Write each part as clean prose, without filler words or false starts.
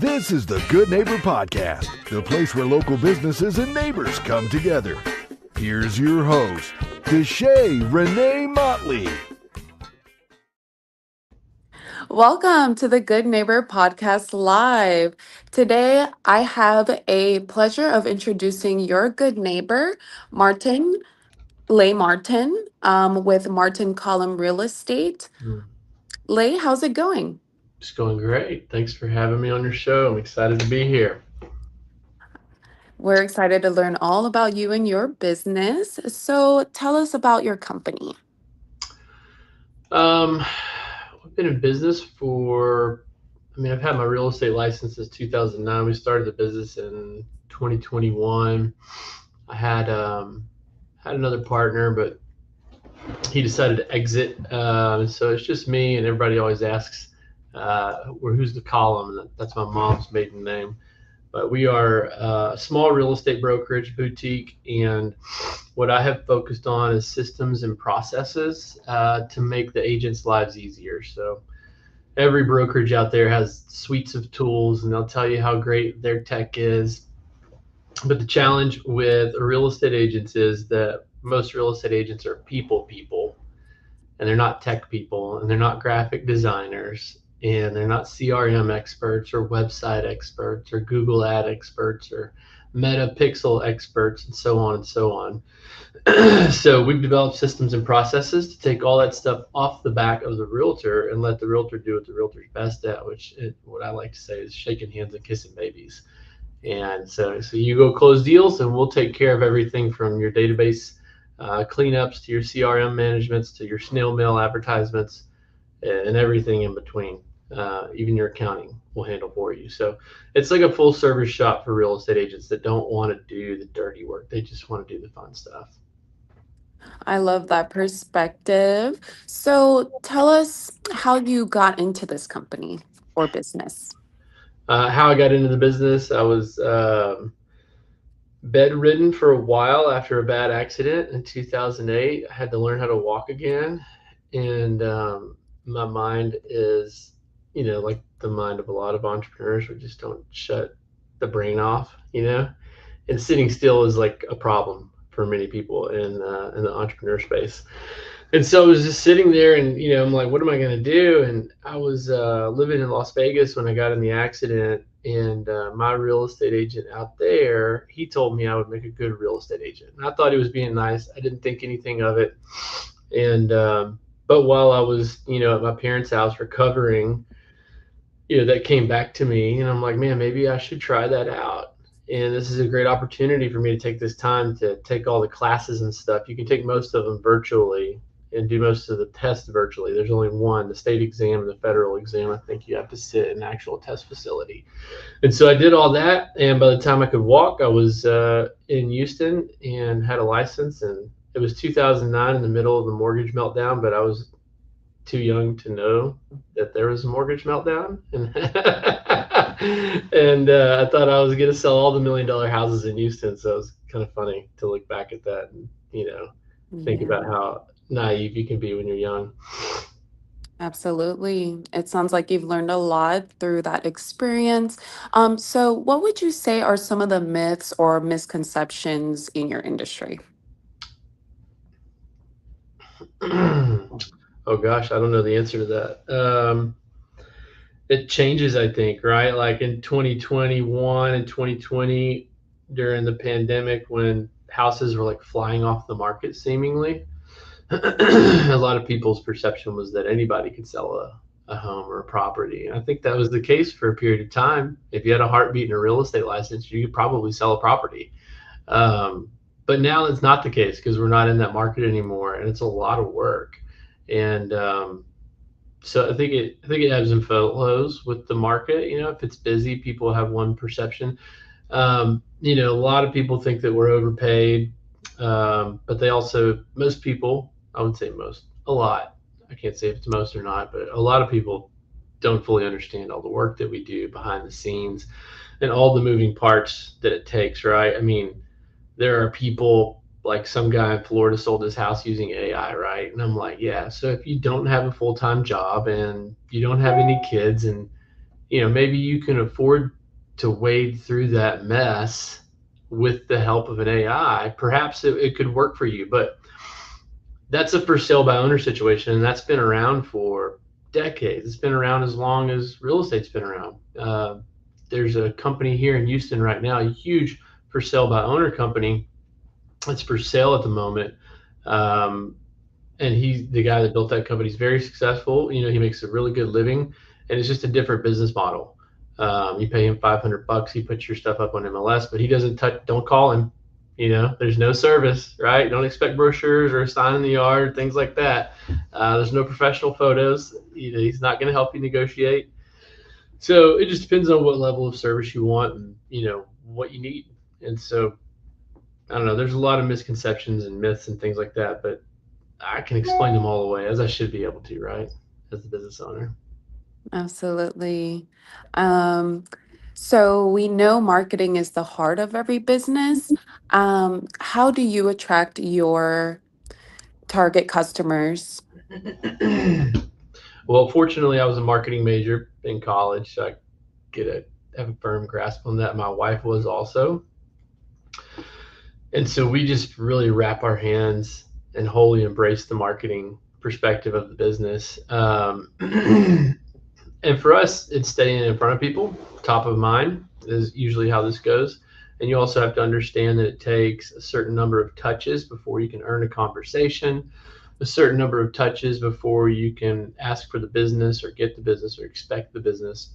This is the Good Neighbor Podcast, the place where local businesses and neighbors come together. Here's your host, Deshay Renee Motley. Welcome to the Good Neighbor Podcast Live. Today, I have a pleasure of introducing your good neighbor, Leigh Martin, with Martin Collum Real Estate. Leigh, how's it going? It's going great. Thanks for having me on your show. I'm excited to be here. We're excited to learn all about you and your business. So tell us about your company. I've been in business I've had my real estate license since 2009. We started the business in 2021. I had another partner, but he decided to exit. So it's just me, and everybody always asks, who's the Collum? And that's my mom's maiden name. But we are a small real estate brokerage boutique, and what I have focused on is systems and processes to make the agents' lives easier. So every brokerage out there has suites of tools, and they'll tell you how great their tech is. But the challenge with real estate agents is that most real estate agents are people, and they're not tech people, and they're not graphic designers, and they're not CRM experts or website experts or Google ad experts or Meta Pixel experts, and so on and so on. So we've developed systems and processes to take all that stuff off the back of the realtor and let the realtor do what the realtor's best at, what I like to say is shaking hands and kissing babies. And so you go close deals, and we'll take care of everything from your database cleanups to your CRM managements to your snail mail advertisements and everything in between. Even your accounting will handle for you. So it's like a full service shop for real estate agents that don't want to do the dirty work. They just want to do the fun stuff. I love that perspective. So tell us how you got into this company or business. How I got into the business, I was bedridden for a while after a bad accident in 2008. I had to learn how to walk again. And my mind is, like the mind of a lot of entrepreneurs, we just don't shut the brain off, and sitting still is like a problem for many people in the entrepreneur space. And so I was just sitting there, and I'm like, what am I going to do? And I was living in Las Vegas when I got in the accident, and my real estate agent out there, he told me I would make a good real estate agent. And I thought he was being nice. I didn't think anything of it. And but while I was at my parents' house recovering, that came back to me, and I'm like, man, maybe I should try that out. And this is a great opportunity for me to take this time to take all the classes and stuff. You can take most of them virtually and do most of the tests virtually. There's only one, the state exam and the federal exam. I think you have to sit in an actual test facility. And so I did all that, and by the time I could walk, I was in Houston and had a license. And it was 2009, in the middle of the mortgage meltdown, but I was too young to know that there was a mortgage meltdown. And I thought I was going to sell all the $1 million houses in Houston. So it was kind of funny to look back at that and, think about how naive you can be when you're young. Absolutely. It sounds like you've learned a lot through that experience. So what would you say are some of the myths or misconceptions in your industry? Oh gosh, I don't know the answer to that. It changes, I think, right? Like in 2021 and 2020, during the pandemic, when houses were like flying off the market, seemingly, a lot of people's perception was that anybody could sell a home or a property. And I think that was the case for a period of time. If you had a heartbeat and a real estate license, you could probably sell a property. But now it's not the case, because we're not in that market anymore, and it's a lot of work. And so I think it ebbs and flows with the market. If it's busy, people have one perception. A lot of people think that we're overpaid, but most people, I would say most, a lot, I can't say if it's most or not, but a lot of people don't fully understand all the work that we do behind the scenes and all the moving parts that it takes, right? I mean, there are people, like some guy in Florida sold his house using AI, right? And I'm like, yeah, so if you don't have a full-time job and you don't have any kids and maybe you can afford to wade through that mess with the help of an AI. Perhaps it could work for you, but that's a for sale by owner situation, and that's been around for decades. It's been around as long as real estate's been around. There's a company here in Houston right now, a huge for sale by owner company. It's for sale at the moment. And he's the guy that built that company. He's very successful. He makes a really good living, and it's just a different business model. You pay him $500, he puts your stuff up on MLS, but he doesn't touch. Don't call him. There's no service, right? Don't expect brochures or a sign in the yard, things like that. There's no professional photos. He's not going to help you negotiate. So it just depends on what level of service you want and what you need. And so I don't know. There's a lot of misconceptions and myths and things like that, but I can explain them all away, as I should be able to, right? As the business owner. Absolutely. So we know marketing is the heart of every business. How do you attract your target customers? Well, fortunately, I was a marketing major in college, so I have a firm grasp on that. My wife was also. And so we just really wrap our hands and wholly embrace the marketing perspective of the business. And for us, it's staying in front of people. Top of mind is usually how this goes. And you also have to understand that it takes a certain number of touches before you can earn a conversation, a certain number of touches before you can ask for the business or get the business or expect the business.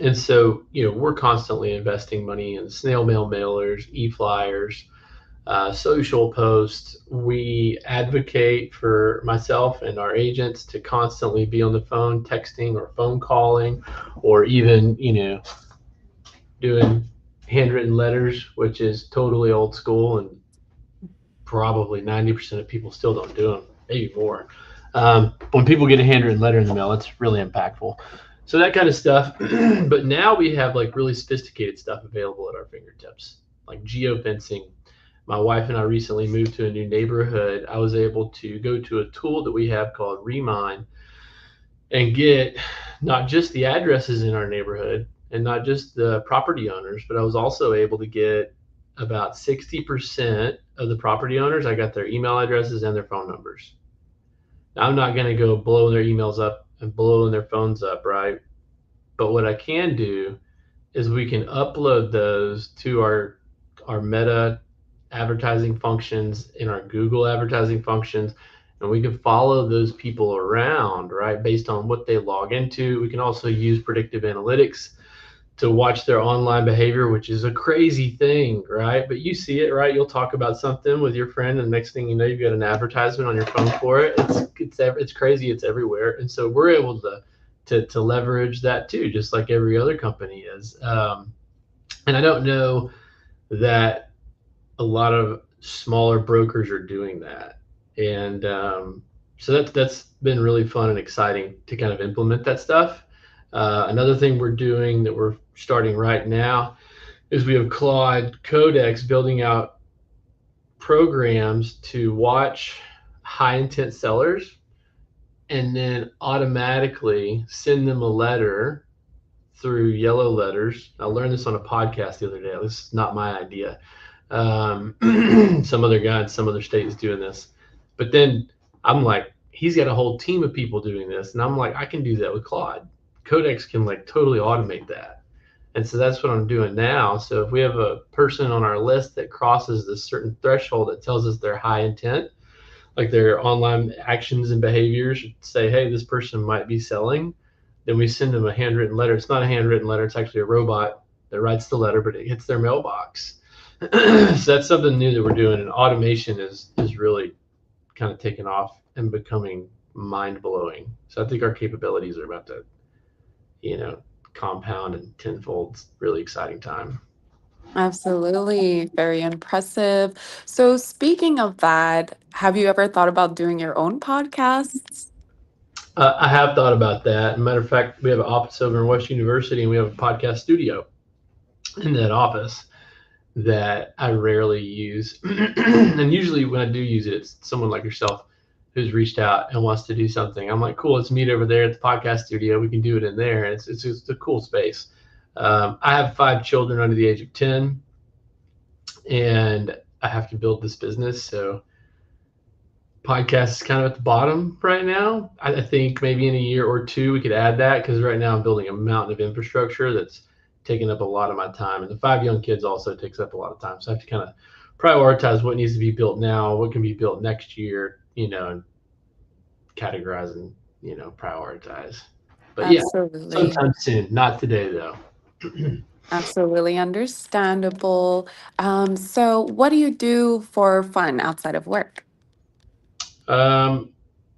And so, we're constantly investing money in snail mail mailers, e-flyers, social posts. We advocate for myself and our agents to constantly be on the phone, texting or phone calling, or even, doing handwritten letters, which is totally old school, and probably 90% of people still don't do them, maybe more. When people get a handwritten letter in the mail, it's really impactful. So that kind of stuff. But now we have like really sophisticated stuff available at our fingertips, like geofencing. My wife and I recently moved to a new neighborhood. I was able to go to a tool that we have called Remine and get not just the addresses in our neighborhood and not just the property owners, but I was also able to get about 60% of the property owners. I got their email addresses and their phone numbers. Now, I'm not going to go blowing their emails up and blowing their phones up, right? But what I can do is we can upload those to our Meta advertising functions, in our Google advertising functions, and we can follow those people around, right, based on what they log into. We can also use predictive analytics to watch their online behavior, which is a crazy thing, right? But you see it, right? You'll talk about something with your friend, and the next thing you know, you've got an advertisement on your phone for it. It's crazy. It's everywhere, and so we're able to leverage that too, just like every other company is. And I don't know that a lot of smaller brokers are doing that, and so that's been really fun and exciting to kind of implement that stuff. Another thing we're doing that we're starting right now is we have Claude Codex building out programs to watch high intent sellers and then automatically send them a letter through yellow letters. I learned this on a podcast the other day. This is not my idea. Some other guy in some other state is doing this. But then I'm like, he's got a whole team of people doing this. And I'm like, I can do that with Claude. Codex can like totally automate that. And so that's what I'm doing now. So if we have a person on our list that crosses this certain threshold that tells us they're high intent, like their online actions and behaviors say, hey, this person might be selling, then we send them a handwritten letter. It's not a handwritten letter. It's actually a robot that writes the letter, but it hits their mailbox. So that's something new that we're doing. And automation is really kind of taking off and becoming mind-blowing. So I think our capabilities are about to, compound and tenfold. It's really exciting time. Absolutely. Very impressive. So speaking of that, have you ever thought about doing your own podcasts? I have thought about that. Matter of fact, we have an office over in West University, and we have a podcast studio in that office that I rarely use. And usually when I do use it, it's someone like yourself who's reached out and wants to do something. I'm like, cool, let's meet over there at the podcast studio. We can do it in there. And it's just a cool space. I have 5 children under the age of 10, and I have to build this business. So podcast is kind of at the bottom right now. I think maybe in a year or 2 we could add that, because right now I'm building a mountain of infrastructure that's taking up a lot of my time. And the 5 young kids also takes up a lot of time. So I have to kind of prioritize what needs to be built now, what can be built next year, and categorize and, prioritize. But Absolutely. yeah, sometime soon. Not today, though. Absolutely understandable. So what do you do for fun outside of work?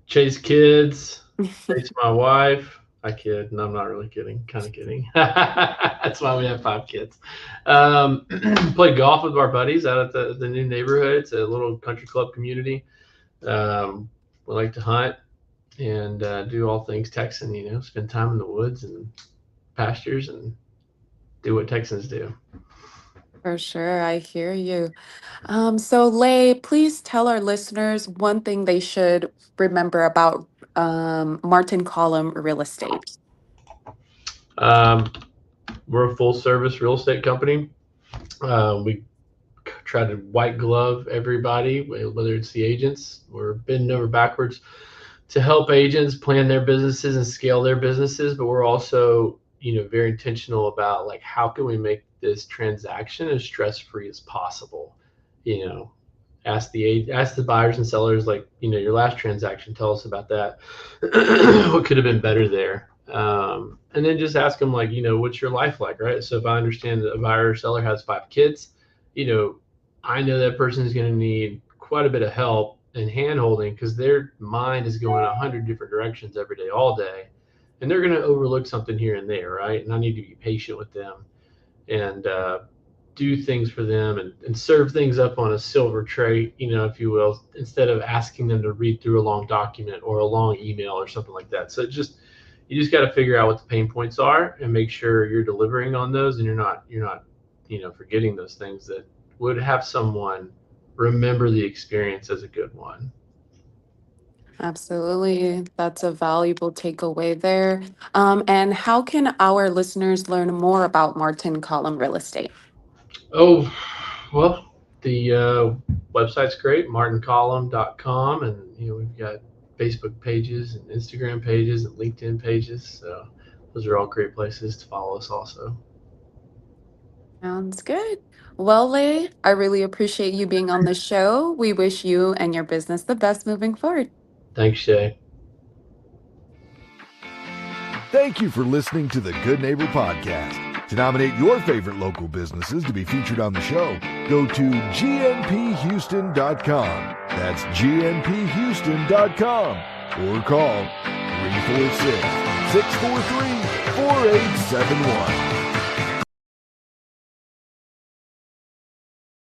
Chase kids, chase my wife. I kid, and I'm not really kidding. Kind of kidding. That's why we have 5 kids. Play golf with our buddies out at the new neighborhood. It's a little country club community. We like to hunt and do all things Texan. Spend time in the woods and pastures and do what Texans do. For sure, I hear you. So Leigh, please tell our listeners one thing they should remember about Martin Collum Real Estate. We're a full service real estate company. We try to white glove everybody, whether it's the agents. We're bending over backwards to help agents plan their businesses and scale their businesses, but we're also very intentional about, like, how can we make this transaction as stress-free as possible. Ask the buyers and sellers, like, your last transaction, tell us about that. What could have been better there? And then just ask them, like, what's your life like, right? So if I understand that a buyer or seller has 5 kids, I know that person is going to need quite a bit of help and hand-holding, because their mind is going 100 different directions every day, all day. And they're going to overlook something here and there, right? And I need to be patient with them and do things for them and serve things up on a silver tray, if you will, instead of asking them to read through a long document or a long email or something like that. So you just got to figure out what the pain points are and make sure you're delivering on those, and you're not forgetting those things that would have someone remember the experience as a good one. Absolutely. That's a valuable takeaway there. And how can our listeners learn more about Martin Collum Real Estate? Oh, well, the website's great, martincollum.com, and we've got Facebook pages and Instagram pages and LinkedIn pages. So those are all great places to follow us also. Sounds good. Well, Leigh, I really appreciate you being on the show. We wish you and your business the best moving forward. Thanks, Shay. Thank you for listening to the Good Neighbor Podcast. To nominate your favorite local businesses to be featured on the show, go to gnphouston.com. That's gnphouston.com. Or call 346-643-4871.